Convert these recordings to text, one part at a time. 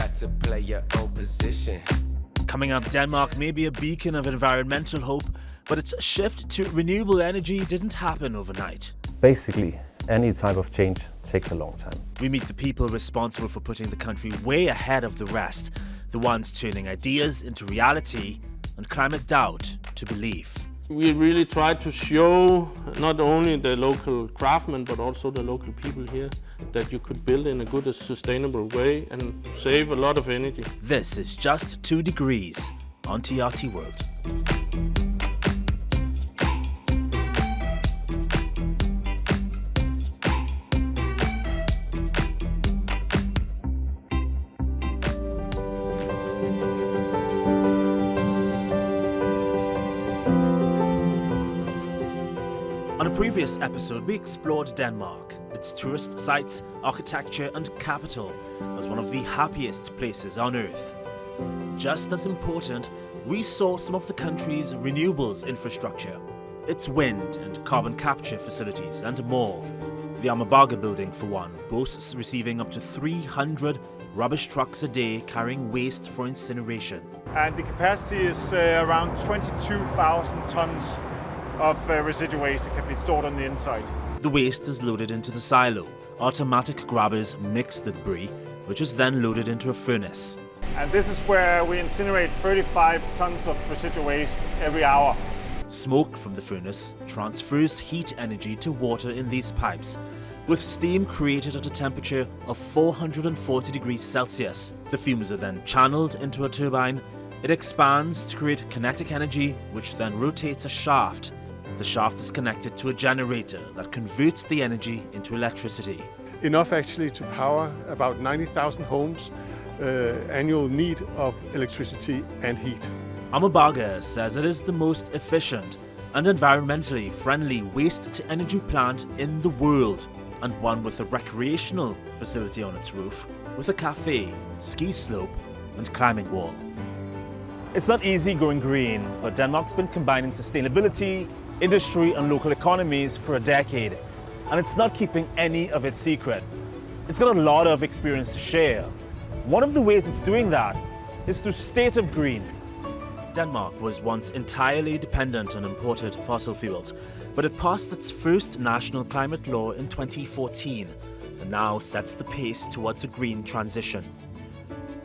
got to play your own position. Coming up, Denmark may be a beacon of environmental hope, but its shift to renewable energy didn't happen overnight. Basically, any type of change takes a long time. We meet the people responsible for putting the country way ahead of the rest, the ones turning ideas into reality and climate doubt to belief. We really try to show not only the local craftsmen but also the local people here that you could build in a good, sustainable way and save a lot of energy. This is Just 2 Degrees on TRT World. On a previous episode, we explored Denmark, its tourist sites, architecture and capital as one of the happiest places on earth. Just as important, we saw some of the country's renewables infrastructure, its wind and carbon capture facilities and more. The Amagerbrogade building, for one, boasts receiving up to 300 rubbish trucks a day carrying waste for incineration. And the capacity is around 22,000 tons of residual waste that can be stored on the inside. The waste is loaded into the silo. Automatic grabbers mix the debris, which is then loaded into a furnace. And this is where we incinerate 35 tons of residual waste every hour. Smoke from the furnace transfers heat energy to water in these pipes, with steam created at a temperature of 440 degrees Celsius. The fumes are then channeled into a turbine. It expands to create kinetic energy, which then rotates a shaft. The shaft is connected to a generator that converts the energy into electricity. Enough actually to power about 90,000 homes' annual need of electricity and heat. Amagerbrogade says it is the most efficient and environmentally friendly waste-to-energy plant in the world, and one with a recreational facility on its roof, with a cafe, ski slope and climbing wall. It's not easy going green, but Denmark's been combining sustainability, industry and local economies for a decade, and it's not keeping any of its secret. It's got a lot of experience to share. One of the ways it's doing that is through State of Green. Denmark was once entirely dependent on imported fossil fuels, but it passed its first national climate law in 2014 and now sets the pace towards a green transition.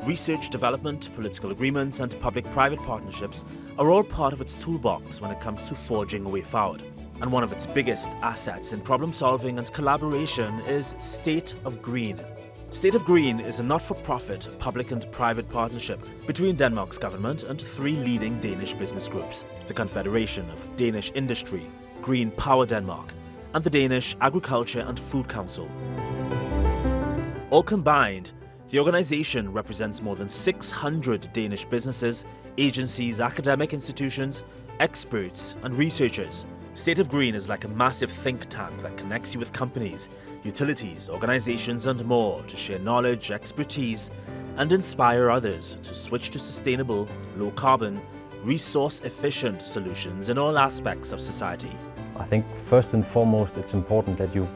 Research, development, political agreements and public-private partnerships are all part of its toolbox when it comes to forging a way forward. And one of its biggest assets in problem-solving and collaboration is State of Green. State of Green is a not-for-profit public and private partnership between Denmark's government and 3 leading Danish business groups: the Confederation of Danish Industry, Green Power Denmark, and the Danish Agriculture and Food Council. All combined, the organization represents more than 600 Danish businesses, agencies, academic institutions, experts, and researchers. State of Green is like a massive think tank that connects you with companies, utilities, organizations, and more to share knowledge, expertise, and inspire others to switch to sustainable, low-carbon, resource-efficient solutions in all aspects of society. I think first and foremost it's important that you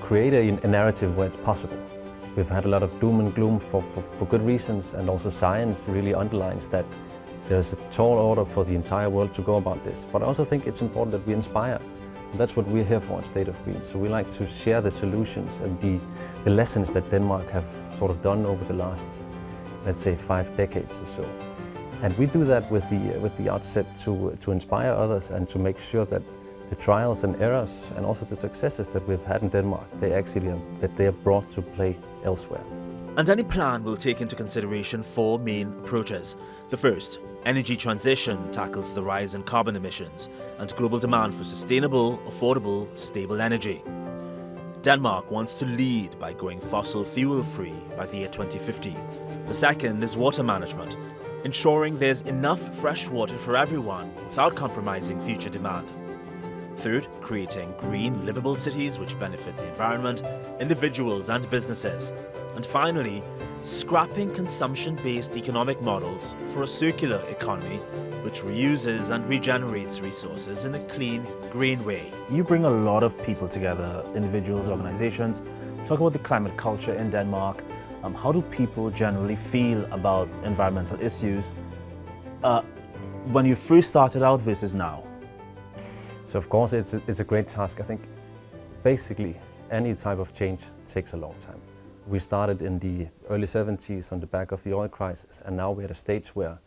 create a narrative where it's possible. We've had a lot of doom and gloom for good reasons, and also science really underlines that there's a tall order for the entire world to go about this. But I also think it's important that we inspire. And that's what we're here for at State of Green. So we like to share the solutions and the lessons that Denmark have sort of done over the last, let's say, 5 decades or so. And we do that with the outset to inspire others and to make sure that the trials and errors and also the successes that we've had in Denmark, they are brought to play elsewhere. And any plan will take into consideration 4 main approaches. The first, energy transition, tackles the rise in carbon emissions and global demand for sustainable, affordable, stable energy. Denmark wants to lead by going fossil fuel-free by the year 2050. The second is water management, ensuring there's enough fresh water for everyone without compromising future demand. Third, creating green, livable cities which benefit the environment, individuals and businesses. And finally, scrapping consumption-based economic models for a circular economy which reuses and regenerates resources in a clean, green way. You bring a lot of people together, individuals, organizations, talk about the climate culture in Denmark. how do people generally feel about environmental issues when you first started out versus now? So of course it's a great task. I think basically any type of change takes a long time. We started in the early 70s on the back of the oil crisis, and now we're at a stage where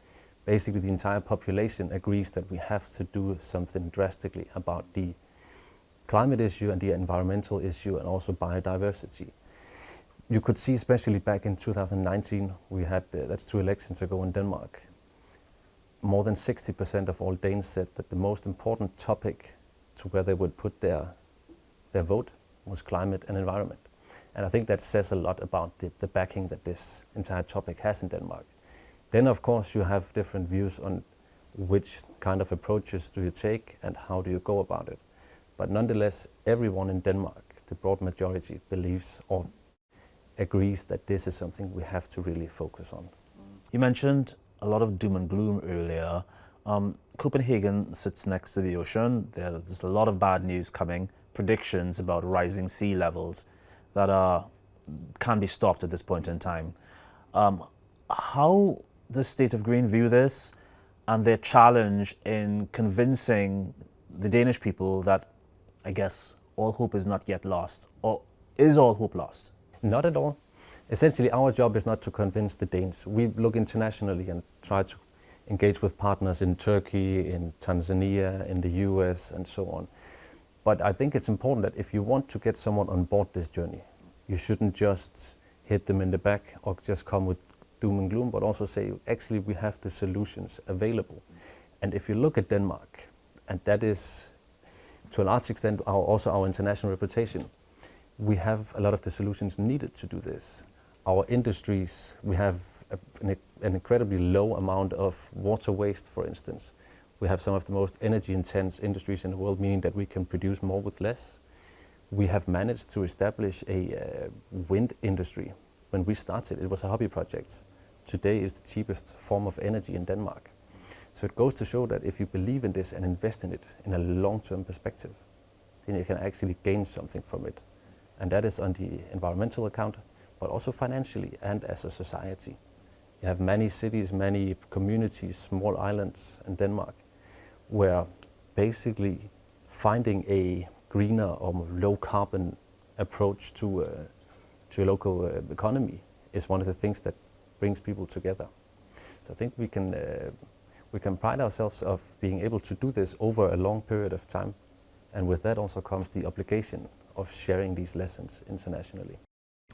basically the entire population agrees that we have to do something drastically about the climate issue and the environmental issue and also biodiversity. You could see, especially back in 2019, we had, that's 2 elections ago in Denmark, more than 60% of all Danes said that the most important topic to where they would put their vote was climate and environment. And I think that says a lot about the backing that this entire topic has in Denmark. Then of course you have different views on which kind of approaches do you take and how do you go about it. But nonetheless, everyone in Denmark, the broad majority, believes or agrees that this is something we have to really focus on. You mentioned a lot of doom and gloom earlier. Copenhagen sits next to the ocean. There's a lot of bad news coming, predictions about rising sea levels that can be stopped at this point in time. How does State of Green view this and their challenge in convincing the Danish people that, I guess, all hope is not yet lost? Or is all hope lost? Not at all. Essentially, our job is not to convince the Danes. We look internationally and try to engage with partners in Turkey, in Tanzania, in the US, and so on. But I think it's important that if you want to get someone on board this journey, you shouldn't just hit them in the back or just come with doom and gloom, but also say, actually, we have the solutions available. And if you look at Denmark, and that is to a large extent also our international reputation, we have a lot of the solutions needed to do this. Our industries, we have an incredibly low amount of water waste, for instance. We have some of the most energy-intense industries in the world, meaning that we can produce more with less. We have managed to establish a wind industry. When we started, it was a hobby project. Today is the cheapest form of energy in Denmark. So it goes to show that if you believe in this and invest in it in a long-term perspective, then you can actually gain something from it. And that is on the environmental account, but also financially and as a society. You have many cities, many communities, small islands in Denmark, where basically finding a greener or low carbon approach to a local economy is one of the things that brings people together. So I think we can pride ourselves of being able to do this over a long period of time. And with that also comes the obligation of sharing these lessons internationally.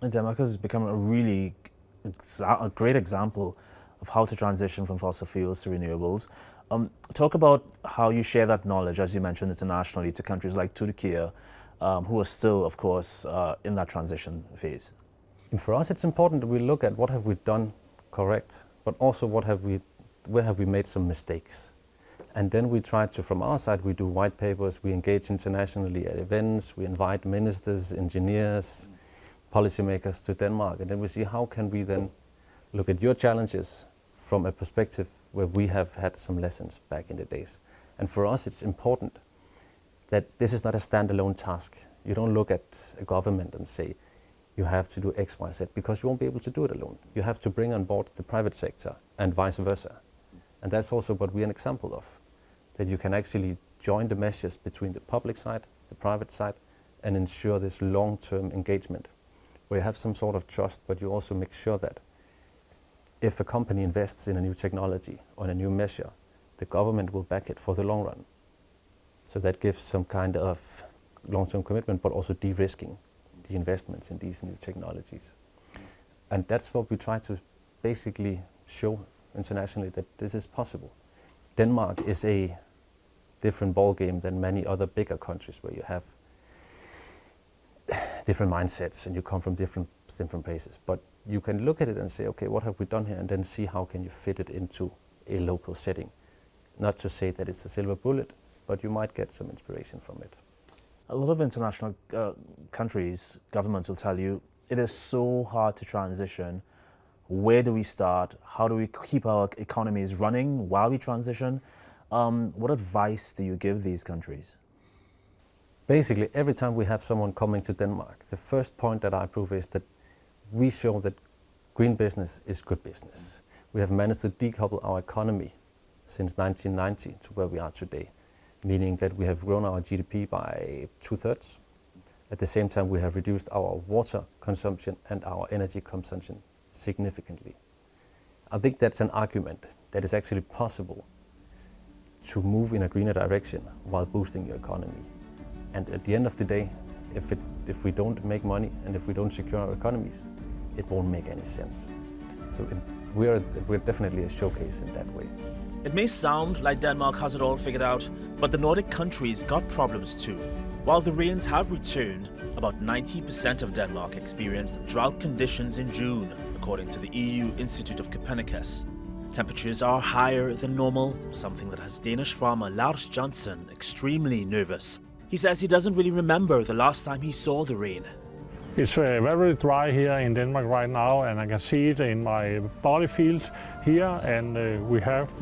And Denmark has become a great example of how to transition from fossil fuels to renewables. Talk about how you share that knowledge, as you mentioned, internationally to countries like Turkey, who are still, of course, in that transition phase. And for us, it's important that we look at what have we done correct, but also where have we made some mistakes. And then we try to, from our side, we do white papers, we engage internationally at events, we invite ministers, engineers, policymakers to Denmark, and then we see how can we then look at your challenges from a perspective where we have had some lessons back in the days. And for us, it's important that this is not a standalone task. You don't look at a government and say, you have to do X, Y, Z, because you won't be able to do it alone. You have to bring on board the private sector and vice versa. And that's also what we're an example of, that you can actually join the measures between the public side, the private side, and ensure this long-term engagement, where you have some sort of trust, but you also make sure that if a company invests in a new technology or in a new measure, the government will back it for the long run. So that gives some kind of long-term commitment, but also de-risking the investments in these new technologies. And that's what we try to basically show internationally, that this is possible. Denmark is a different ballgame than many other bigger countries where you have different mindsets and you come from different places. But you can look at it and say, okay, what have we done here? And then see how can you fit it into a local setting. Not to say that it's a silver bullet, but you might get some inspiration from it. A lot of international countries, governments will tell you, it is so hard to transition. Where do we start? How do we keep our economies running while we transition? What advice do you give these countries? Basically, every time we have someone coming to Denmark, the first point that I prove is that we show that green business is good business. We have managed to decouple our economy since 1990 to where we are today, meaning that we have grown our GDP by 2/3. At the same time, we have reduced our water consumption and our energy consumption significantly. I think that's an argument that is actually possible to move in a greener direction while boosting your economy. And at the end of the day, if we don't make money and if we don't secure our economies, it won't make any sense. So we're definitely a showcase in that way. It may sound like Denmark has it all figured out, but the Nordic countries got problems too. While the rains have returned, about 90% of Denmark experienced drought conditions in June, according to the EU Institute of Copernicus. Temperatures are higher than normal, something that has Danish farmer Lars Johnson extremely nervous. He says he doesn't really remember the last time he saw the rain. It's very dry here in Denmark right now, and I can see it in my barley field here, and we have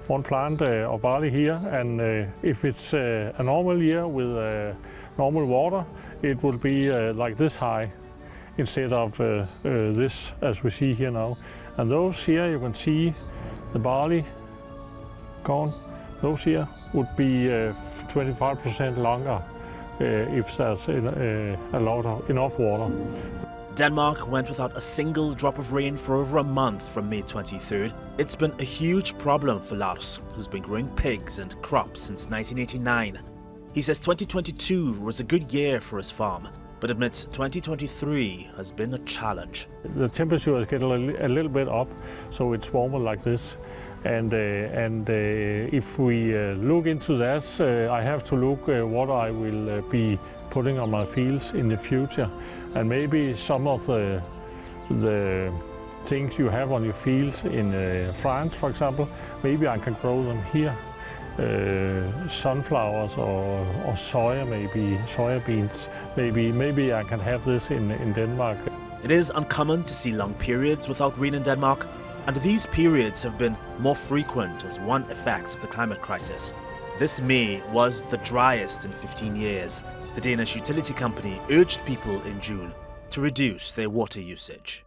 one plant of barley here, and if it's a normal year with normal water, it will be like this high instead of this as we see here now. And those here you can see the barley corn, those here would be 25% longer if there's enough water. Denmark went without a single drop of rain for over a month from May 23rd. It's been a huge problem for Lars, who's been growing pigs and crops since 1989. He says 2022 was a good year for his farm, but admits 2023 has been a challenge. The temperature is getting a little bit up, so it's warmer like this. And if we look into that, I have to look what I will be putting on my fields in the future. And maybe some of the things you have on your fields in France, for example, maybe I can grow them here. Sunflowers or soya, maybe soybeans. Maybe I can have this in Denmark. It is uncommon to see long periods without rain in Denmark, and these periods have been more frequent as one effect of the climate crisis. This May was the driest in 15 years. The Danish utility company urged people in June to reduce their water usage.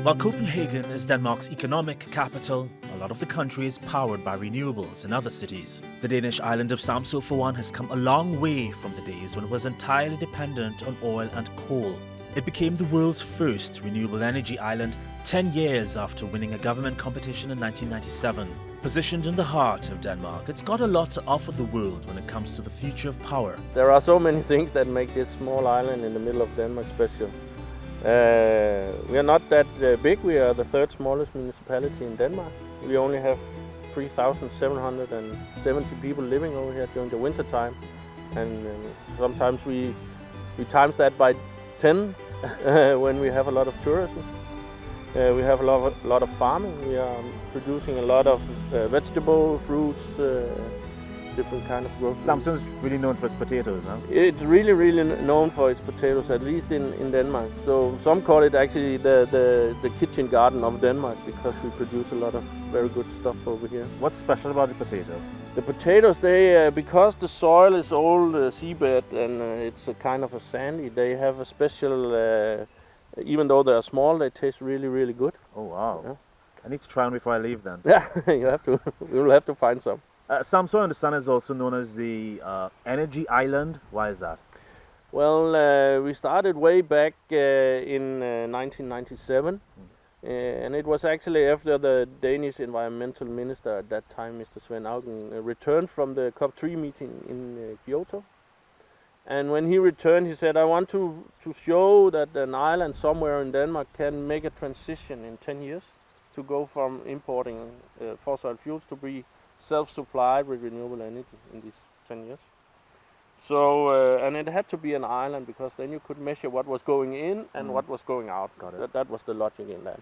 While Copenhagen is Denmark's economic capital, a lot of the country is powered by renewables in other cities. The Danish island of Samsø, for one, has come a long way from the days when it was entirely dependent on oil and coal. It became the world's first renewable energy island 10 years after winning a government competition in 1997. Positioned in the heart of Denmark, it's got a lot to offer the world when it comes to the future of power. There are so many things that make this small island in the middle of Denmark special. We are not that big. We are the third smallest municipality in Denmark. We only have 3,770 people living over here during the winter time, and sometimes we times that by 10 when we have a lot of tourism. We have a lot of farming. We are producing a lot of vegetable, fruits, different kind of growth. Samsø is really known for its potatoes, huh? It's really known for its potatoes, at least in Denmark. So some call it actually the kitchen garden of Denmark, because we produce a lot of very good stuff over here. What's special about the potato? The potatoes, they because the soil is old seabed and it's a kind of a sandy, they have a special, even though they are small, they taste really good. Oh wow. Yeah. I need to try one before I leave then. Yeah, you have to. We will have to find some. Samsø, I understand, is also known as the energy island. Why is that? Well, we started way back in 1997, and it was actually after the Danish environmental minister at that time, Mr. Svend Auken, returned from the COP3 meeting in Kyoto. And when he returned, he said, I want to show that an island somewhere in Denmark can make a transition in 10 years to go from importing fossil fuels to be self-supplied with renewable energy in these 10 years. So, and it had to be an island, because then you could measure what was going in and what was going out. That was the logic in that.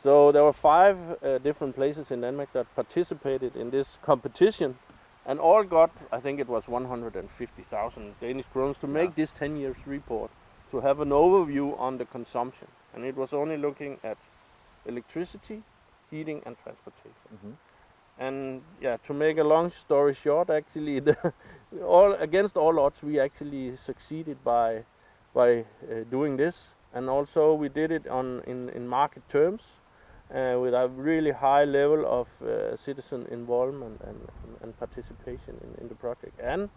So there were 5 different places in Denmark that participated in this competition, and all got, I think it was 150,000 Danish kroner to make this 10 years report, to have an overview on the consumption. And it was only looking at electricity, heating and transportation. And yeah, to make a long story short, actually, against all odds, we actually succeeded by doing this, and also we did it in market terms, with a really high level of citizen involvement and participation in the project, and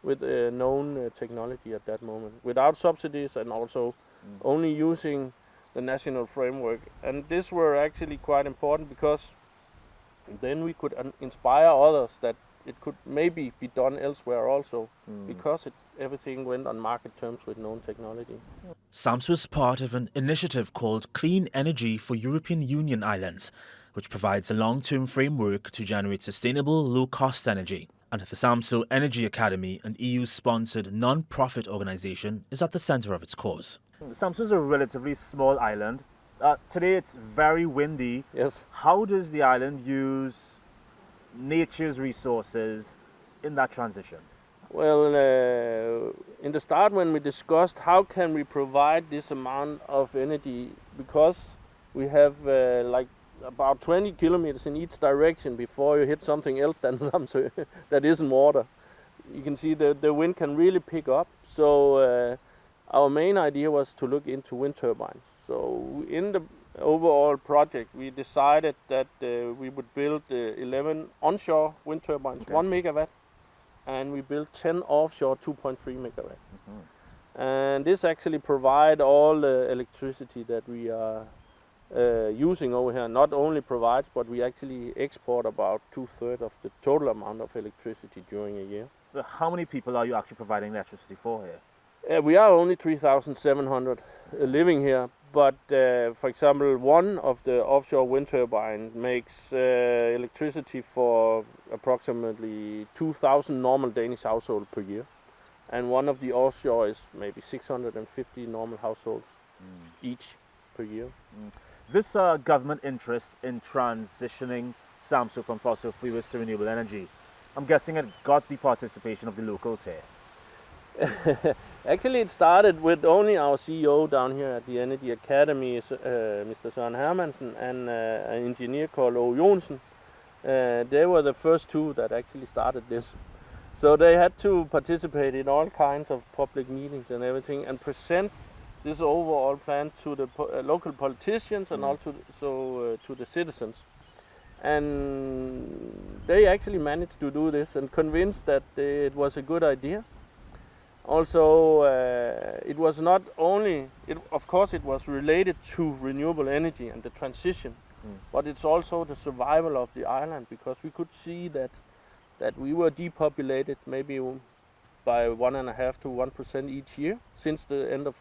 with known technology at that moment, without subsidies, and also only using the national framework. And this were actually quite important, because then we could inspire others that it could maybe be done elsewhere also, because everything went on market terms with known technology. Samsø is part of an initiative called Clean Energy for European Union Islands, which provides a long-term framework to generate sustainable, low-cost energy. And the Samsø Energy Academy, an EU-sponsored non-profit organization, is at the center of its cause. Samsø is a relatively small island. Today it's very windy. Yes. How does the island use nature's resources in that transition? Well, in the start, when we discussed how can we provide this amount of energy, because we have like about 20 kilometers in each direction before you hit something else than Samsø that isn't water. You can see the wind can really pick up. So our main idea was to look into wind turbines. So in the overall project, we decided that we would build 11 onshore wind turbines, 1 megawatt, and we built 10 offshore 2.3 megawatt. And this actually provide all the electricity that we are using over here. Not only provides, but we actually export about 2/3 of the total amount of electricity during a year. So how many people are you actually providing electricity for here? We are only 3,700 living here, but for example, one of the offshore wind turbine makes electricity for approximately 2,000 normal Danish households per year, and one of the offshore is maybe 650 normal households each per year. This government interest in transitioning Samsø from fossil fuels to renewable energy, I'm guessing it got the participation of the locals here. Actually, it started with only our CEO down here at the Energy Academy, Mr. Søren Hermansen, and an engineer called O. Jonsen. They were the first two that actually started this. So they had to participate in all kinds of public meetings and everything, and present this overall plan to the local politicians and also to the citizens. And they actually managed to do this and convinced that it was a good idea. Also, it was not only, of course it was related to renewable energy and the transition, but it's also the survival of the island, because we could see that we were depopulated maybe by 1.5 to 1% each year since the end of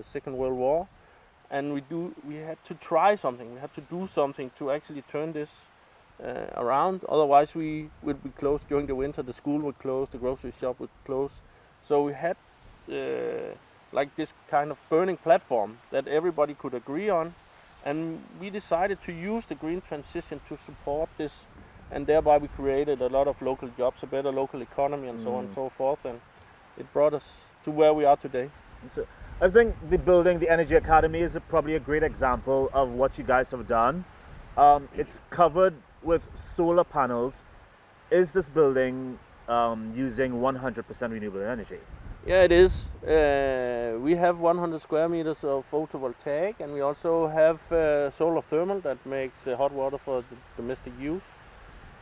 Second World War. And we had to try something, we had to do something to actually turn this around. Otherwise we would be closed during the winter, the school would close, the grocery shop would close. So we had like this kind of burning platform that everybody could agree on, and we decided to use the green transition to support this, and thereby we created a lot of local jobs, a better local economy, and so on and so forth, and it brought us to where we are today. So I think the Energy Academy is probably a great example of what you guys have done. It's covered with solar panels. Is this building using 100% renewable energy? Yeah, it is. We have 100 square meters of photovoltaic, and we also have solar thermal that makes hot water for the domestic use.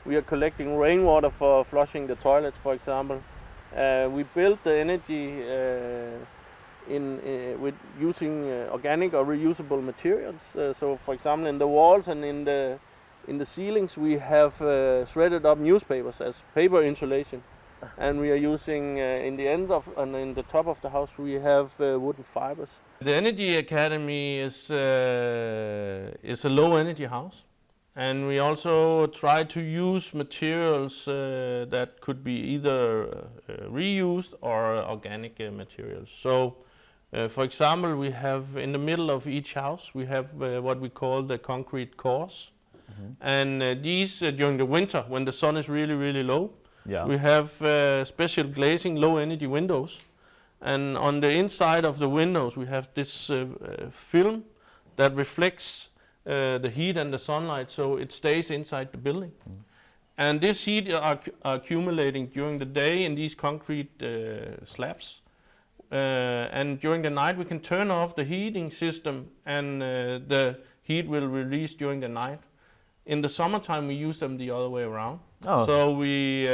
We are collecting rainwater for flushing the toilets, for example. We built the energy with using organic or reusable materials. So, for example, in the walls and in the ceilings, we have shredded up newspapers as paper insulation. And we are using in the top of the house we have wooden fibers. The Energy Academy is a low energy house, and we also try to use materials that could be either reused or organic materials. So for example, we have in the middle of each house we have what we call the concrete cores, and these during the winter when the sun is really low, we have special glazing, low energy windows, and on the inside of the windows we have this film that reflects the heat and the sunlight, so it stays inside the building. And this heat are accumulating during the day in these concrete slabs. And during the night we can turn off the heating system and the heat will release during the night. In the summertime we use them the other way around. Oh. So we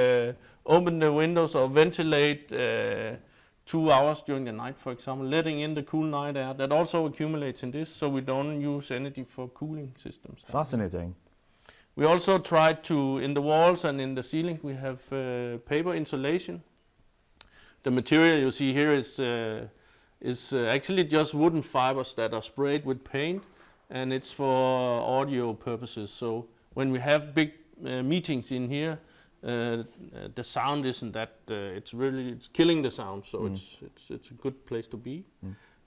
open the windows or ventilate 2 hours during the night, for example, letting in the cool night air. That also accumulates in this, so we don't use energy for cooling systems. Fascinating. We also try to, in the walls and in the ceiling, we have paper insulation. The material you see here is actually just wooden fibers that are sprayed with paint, and it's for audio purposes. So when we have big meetings in here, the sound isn't that. It's killing the sound. So it's a good place to be.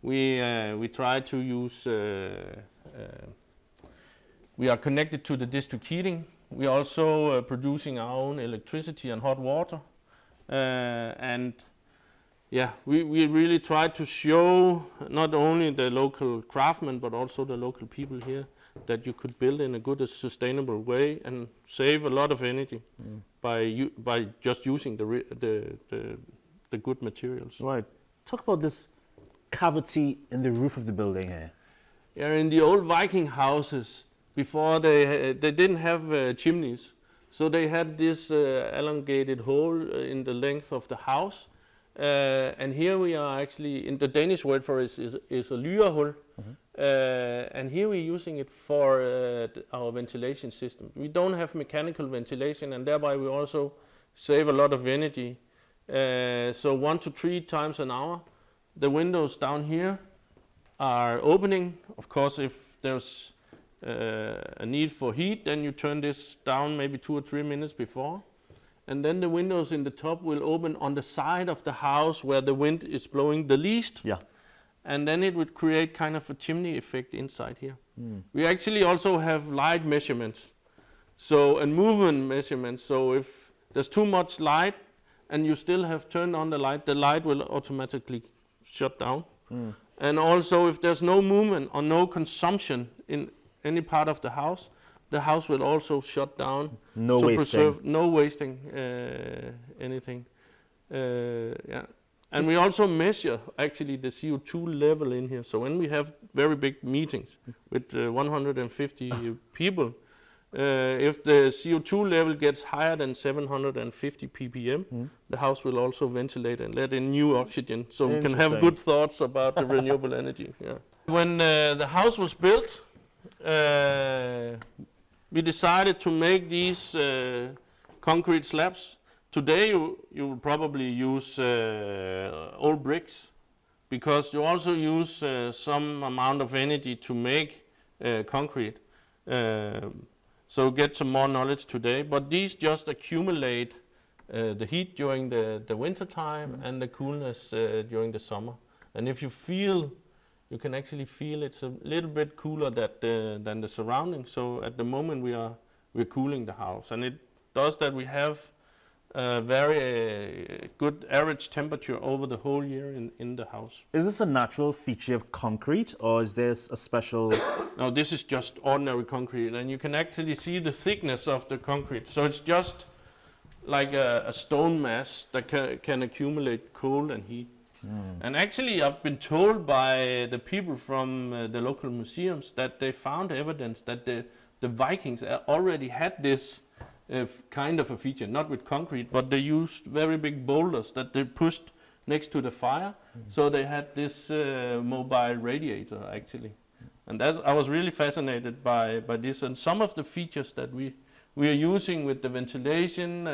We try to use. We are connected to the district heating. We are also producing our own electricity and hot water, and yeah, we really try to show not only the local craftsmen but also the local people here that you could build in a good, sustainable way and save a lot of energy by just using the good materials. Right. Talk about this cavity in the roof of the building here. Yeah, in the old Viking houses, before they didn't have chimneys, so they had this elongated hole in the length of the house. And here we are actually, in the Danish word for it is a lyrehul, and here we're using it for our ventilation system. We don't have mechanical ventilation, and thereby we also save a lot of energy. So 1 to 3 times an hour, the windows down here are opening. Of course, if there's a need for heat, then you turn this down maybe 2 or 3 minutes before. And then the windows in the top will open on the side of the house where the wind is blowing the least. Yeah. And then it would create kind of a chimney effect inside here. We actually also have light measurements. So, and movement measurements. So if there's too much light and you still have turned on the light will automatically shut down. And also if there's no movement or no consumption in any part of the house will also shut down. No wasting. No wasting anything. Yeah. And we also measure actually the CO2 level in here. So when we have very big meetings with 150 people, if the CO2 level gets higher than 750 ppm, the house will also ventilate and let in new oxygen, so we can have good thoughts about the renewable energy. Yeah. When the house was built, we decided to make these concrete slabs. Today you will probably use old bricks, because you also use some amount of energy to make concrete. So get some more knowledge today, but these just accumulate the heat during the winter time and the coolness during the summer. And if you feel, you can actually feel it's a little bit cooler than the surroundings. So at the moment we're cooling the house, and it does that. We have a very good average temperature over the whole year in the house. Is this a natural feature of concrete, or is this a special? No, this is just ordinary concrete, and you can actually see the thickness of the concrete. So it's just like a stone mass that can accumulate cold and heat. And actually I've been told by the people from the local museums that they found evidence that the Vikings already had this kind of a feature, not with concrete, but they used very big boulders that they pushed next to the fire. So they had this mobile radiator actually. And I was really fascinated by this, and some of the features that we are using with the ventilation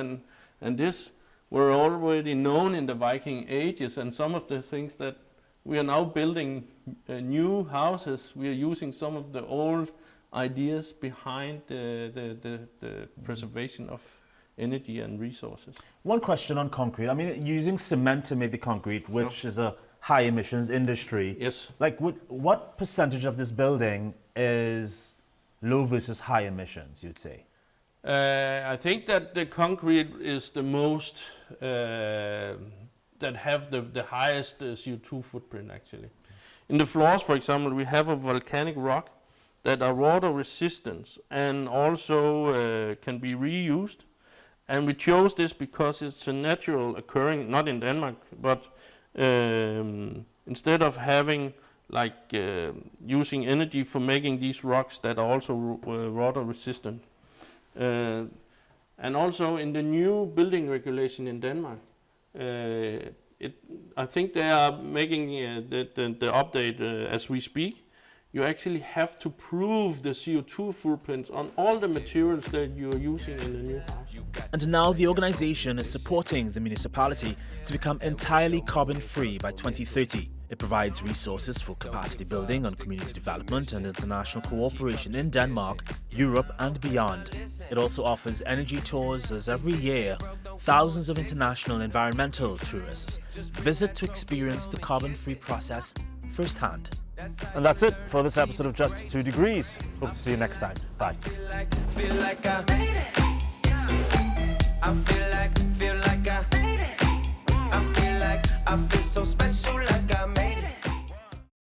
and this were already known in the Viking ages, and some of the things that we are now building new houses, we are using some of the old ideas behind the preservation of energy and resources. One question on concrete. I mean, using cement to make the concrete, which is a high emissions industry. Yes. Like, what percentage of this building is low versus high emissions, you'd say? I think that the concrete is the most that have the highest CO2 footprint actually. In the floors, for example, we have a volcanic rock that are water resistant and also can be reused. And we chose this because it's a natural occurring, not in Denmark, but instead of having using energy for making these rocks that are also water resistant. And also in the new building regulation in Denmark, I think they are making the update as we speak. You actually have to prove the CO2 footprints on all the materials that you are using in the new house. And now the organization is supporting the municipality to become entirely carbon-free by 2030. It provides resources for capacity building on community development and international cooperation in Denmark, Europe and beyond. It also offers energy tours as every year thousands of international environmental tourists visit to experience the carbon-free process firsthand. And that's it for this episode of Just 2 Degrees. Hope to see you next time. Bye. I feel so special.